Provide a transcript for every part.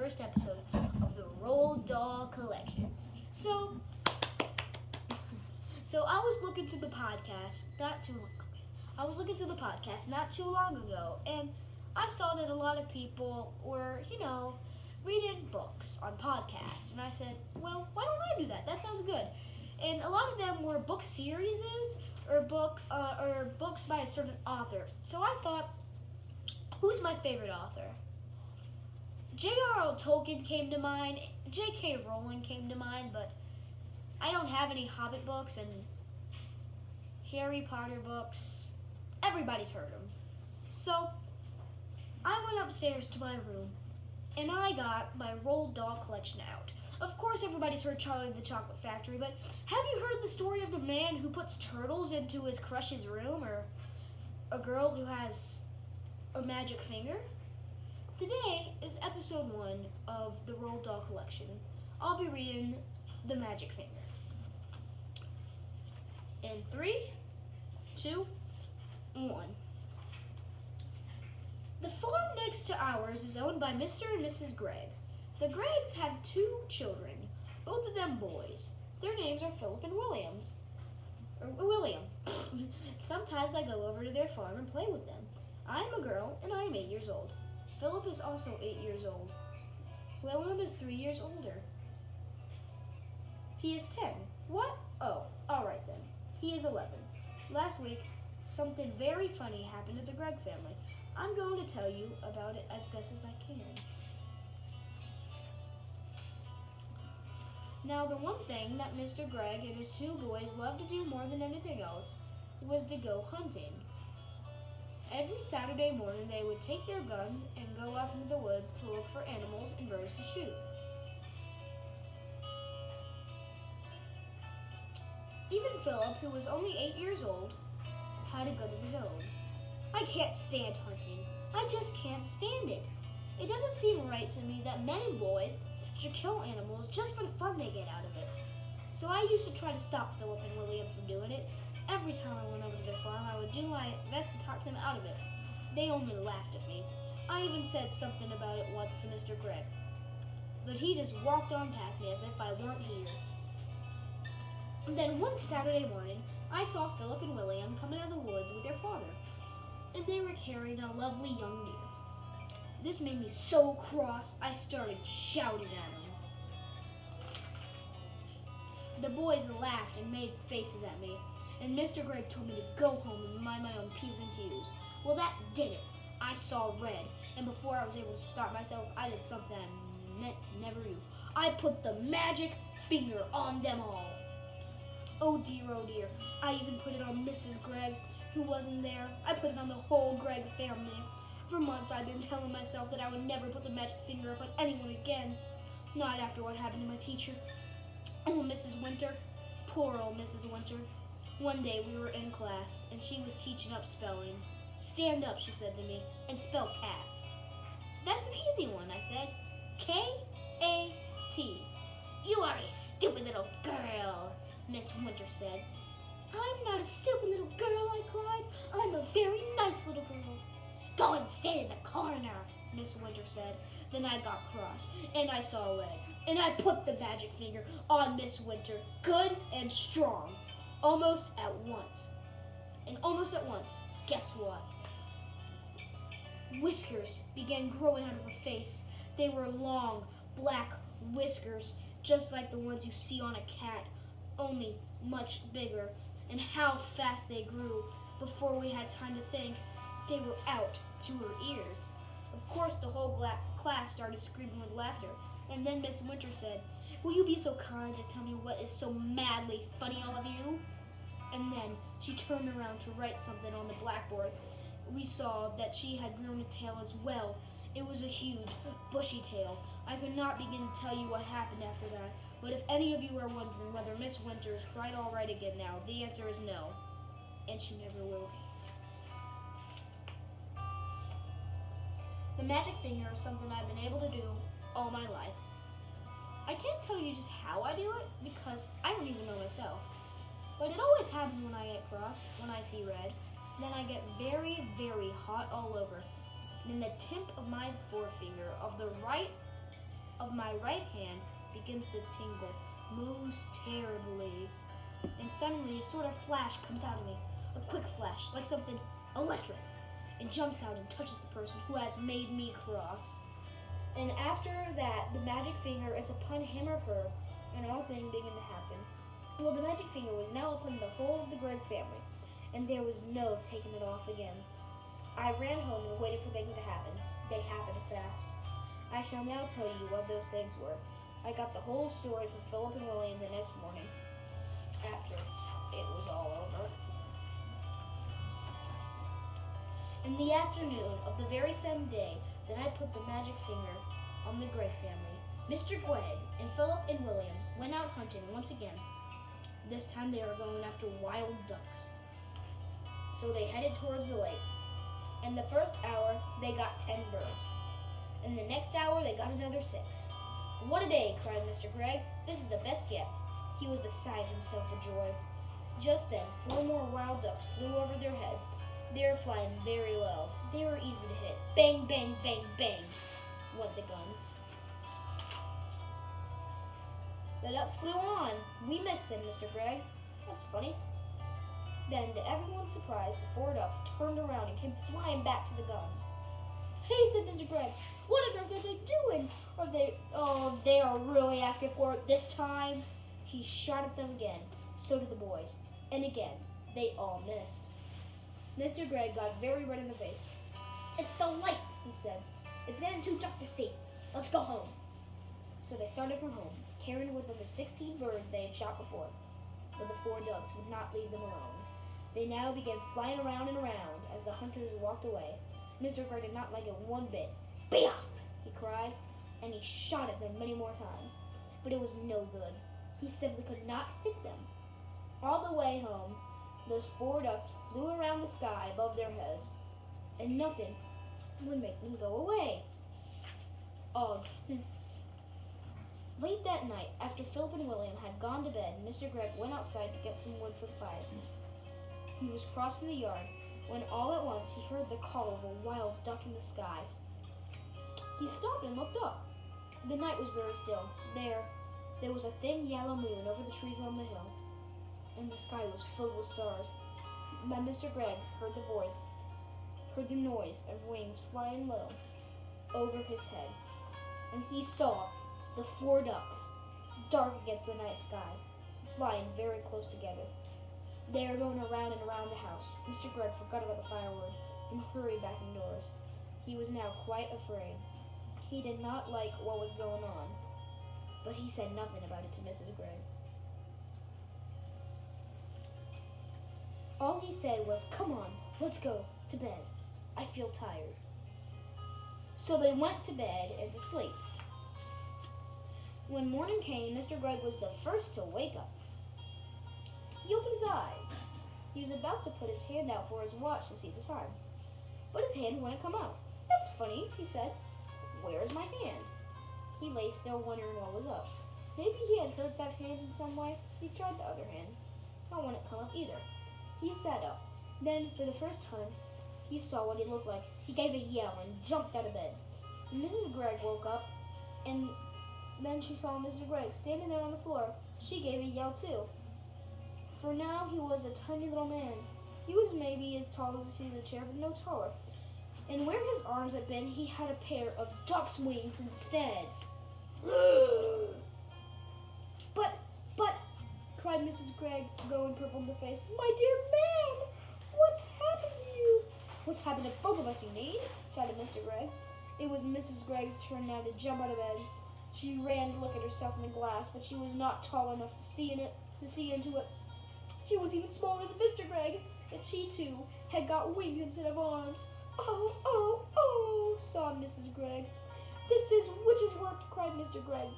first episode of the Roald Dahl collection. So, I was looking through the podcast not too long ago, and I saw that a lot of people were, reading books on podcasts, and I said, well, why don't I do that? That sounds good. And a lot of them were book series or books by a certain author. So I thought, who's my favorite author? J.R.R. Tolkien came to mind, J.K. Rowling came to mind, but I don't have any Hobbit books and Harry Potter books. Everybody's heard them. So I went upstairs to my room and I got my Roald Dahl collection out. Of course, everybody's heard Charlie and the Chocolate Factory, but have you heard the story of the man who puts turtles into his crush's room, or a girl who has a magic finger? Today is episode 1 of the Roald Dahl collection. I'll be reading The Magic Finger. In 3, 2, 1. The farm next to ours is owned by Mr. and Mrs. Gregg. The Greggs have 2 children, both of them boys. Their names are Philip and William. Sometimes I go over to their farm and play with them. I am a girl and I am 8 years old. Philip is also 8 years old. William is 3 years older. He is 10. What? Oh, alright then. He is 11. Last week, something very funny happened to the Gregg family. I'm going to tell you about it as best as I can. Now, the one thing that Mr. Gregg and his 2 boys loved to do more than anything else was to go hunting. Every Saturday morning, they would take their guns and go off into the woods to look for animals and birds to shoot. Even Philip, who was only 8 years old, had a gun of his own. I can't stand hunting. I just can't stand it. It doesn't seem right to me that men and boys should kill animals just for the fun they get out of it. So I used to try to stop Philip and William from doing it. Every time I went over to their farm, I would do my best to talk them out of it. They only laughed at me. I even said something about it once to Mr. Gregg, but he just walked on past me as if I weren't here. And then one Saturday morning, I saw Philip and William coming out of the woods with their father, and they were carrying a lovely young deer. This made me so cross, I started shouting at them. The boys laughed and made faces at me, and Mr. Gregg told me to go home and mind my own P's and Q's. Well, that did it. I saw red, and before I was able to stop myself, I did something I meant to never do. I put the magic finger on them all. Oh dear, I even put it on Mrs. Gregg, who wasn't there. I put it on the whole Gregg family. For months I've been telling myself that I would never put the magic finger up on anyone again. Not after what happened to my teacher. Oh, Mrs. Winter. Poor old Mrs. Winter. One day we were in class, and she was teaching up spelling. Stand up, she said to me, and spell cat. That's an easy one, I said. K-A-T. You are a stupid little girl, Miss Winter said. I'm not a stupid little girl, I cried. I'm a very nice little girl. Go and stand in the corner, Miss Winter said. Then I got cross, and I saw red, and I put the magic finger on Miss Winter, good and strong, almost at once. And almost at once, guess what? Whiskers began growing out of her face. They were long, black whiskers, just like the ones you see on a cat, only much bigger. And how fast they grew. Before we had time to think, they were out to her ears. Of course, the whole class started screaming with laughter. And then Miss Winter said, "Will you be so kind to tell me what is so madly funny, all of you?" And then she turned around to write something on the blackboard. We saw that she had grown a tail as well. It was a huge, bushy tail. I could not begin to tell you what happened after that. But if any of you are wondering whether Miss Winter is quite all right again now, the answer is no. And she never will be. The magic finger is something I've been able to do all my life. I can't tell you just how I do it because I don't even know myself. But it always happens when I get cross, when I see red. Then I get very, very hot all over. Then the tip of my forefinger of the right of my right hand begins to tingle most terribly. And suddenly a sort of flash comes out of me. A quick flash, like something electric. It jumps out and touches the person who has made me cross. And after that, the magic finger is upon him or her, and all things begin to happen. Well, the magic finger was now upon the whole of the Greg family, and there was no taking it off again. I ran home and waited for things to happen. They happened fast. I shall now tell you what those things were. I got the whole story from Philip and William the next morning, after it was all over. In the afternoon of the very same day that I put the magic finger on the Greg family, Mr. Gregg and Philip and William went out hunting once again. This time they were going after wild ducks. So they headed towards the lake. In the first hour, they got 10 birds. In the next hour, they got another 6. What a day, cried Mr. Gregg. This is the best yet. He was beside himself with joy. Just then, 4 more wild ducks flew over their heads. They were flying very low. They were easy to hit. Bang, bang, bang, bang, went the guns. The ducks flew on. We missed, said Mr. Gregg. That's funny. Then, to everyone's surprise, the 4 ducks turned around and came flying back to the guns. Hey, said Mr. Gregg, what on earth are they doing? They are really asking for it this time. He shot at them again. So did the boys. And again, they all missed. Mr. Gregg got very red in the face. It's the light, he said. It's getting too dark to see. Let's go home. So they started for home, carrying with them the 16 birds they had shot before. But the 4 ducks would not leave them alone. They now began flying around and around as the hunters walked away. Mr. Gregg did not like it one bit. Be off, he cried, and he shot at them many more times. But it was no good. He simply could not hit them. All the way home, those 4 ducks flew around the sky above their heads, and nothing would make them go away. Ugh. Late that night, after Philip and William had gone to bed, Mr. Gregg went outside to get some wood for the fire. He was crossing the yard when all at once he heard the call of a wild duck in the sky. He stopped and looked up. The night was very still. There was a thin yellow moon over the trees on the hill, and the sky was filled with stars. But Mr. Gregg heard the noise of wings flying low over his head, and he saw the 4 ducks, dark against the night sky, flying very close together. They were going around and around the house. Mr. Gregg forgot about the firewood and hurried back indoors. He was now quite afraid. He did not like what was going on, but he said nothing about it to Mrs. Gregg. All he said was, "Come on, let's go to bed. I feel tired." So they went to bed and to sleep. When morning came, Mr. Gregg was the first to wake up. He opened his eyes. He was about to put his hand out for his watch to see the time, but his hand wouldn't come out. "That's funny," he said. "Where's my hand?" He lay still, wondering what was up. Maybe he had hurt that hand in some way. He tried the other hand. That wouldn't come up either. He sat up. Then, for the first time, he saw what he looked like. He gave a yell and jumped out of bed. Mrs. Gregg woke up, and then she saw Mr. Gregg standing there on the floor. She gave a yell too. For now he was a tiny little man. He was maybe as tall as the seat of the chair, but no taller. And where his arms had been, he had a pair of duck's wings instead. But, cried Mrs. Gregg, going purple in the face. "My dear man, what's happened to you?" "What's happened to both of us, you need?" shouted Mr. Gregg. It was Mrs. Gregg's turn now to jump out of bed. She ran to look at herself in the glass, but she was not tall enough to see into it. She was even smaller than Mr. Gregg, and she too had got wings instead of arms. "Oh, oh, oh," sobbed Mrs. Gregg. "This is witch's work," cried Mr. Gregg.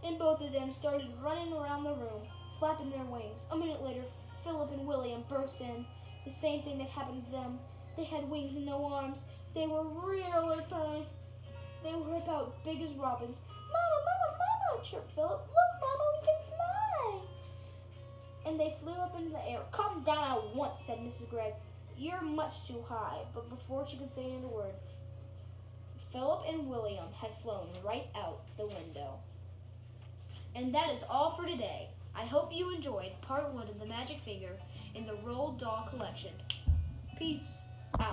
And both of them started running around the room, flapping their wings. A minute later, Philip and William burst in. The same thing that happened to them. They had wings and no arms. They were really tiny. They were about big as robins. "Mama, Mama, Mama," chirped Philip. "Look, Mama, we can fly." And they flew up into the air. "Come down at once," said Mrs. Gregg. "You're much too high." But before she could say another word, Philip and William had flown right out the window. And that is all for today. I hope you enjoyed part 1 of The Magic Finger in the Roald Dahl collection. Peace.